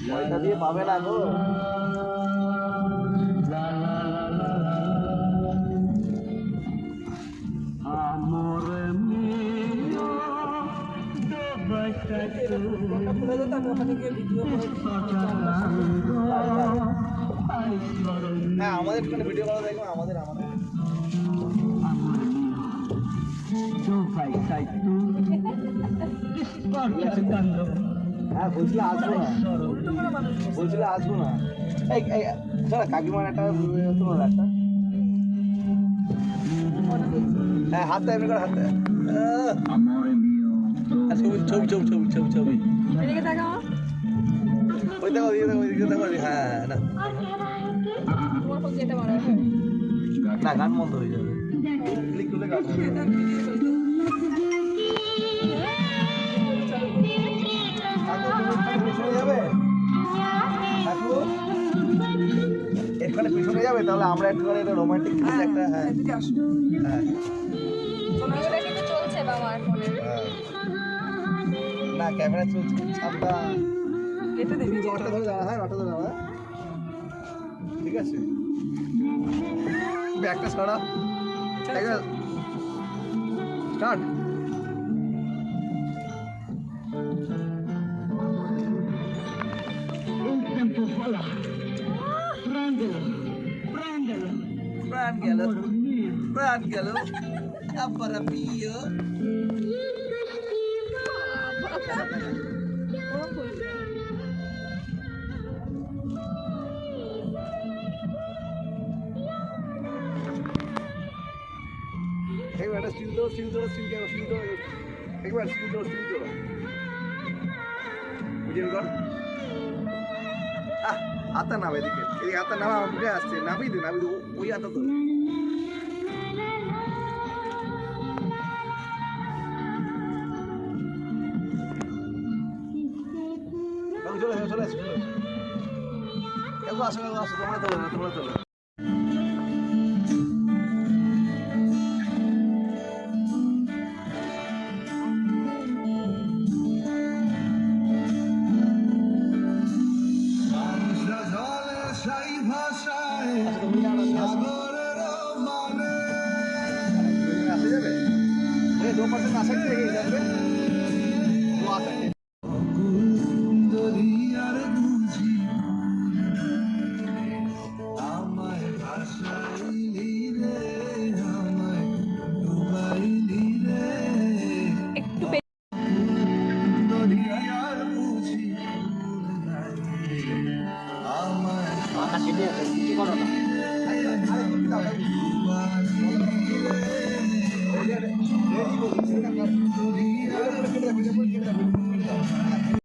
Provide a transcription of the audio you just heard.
পয়সা দিয়ে পাবে না গো। হ্যাঁ আমাদের ভিডিও করা দেখো আমাদের হ্যাঁ বলছিল আসবো না কাকিমার একটা হ্যাঁ হাতটা এমনি করে হাতটা ছবি ওই দেখো ওইদিকে দেখো হ্যাঁ না গান বন্ধ হয়ে যাবে ক্লিক করলে গান এখানে পিছনে যাবে তাহলে আমরা একটুখানি একটা রোমান্টিক একটা না ক্যামেরা চলছে ছাপটা অটো ধরে দাঁড়া ঠিক আছে ব্যাগটা সরা start Brand gelo. Apa rapio? Hey, what is still Hey, what is still Bujen kor? आता ना वेदिके ये आता ना मुझे आस्ते ना भी वही आता तो चलो क्या आसो तुम्हारा तो दो पर्सन आ सकते हैं इधर पे वो आ सकते हैं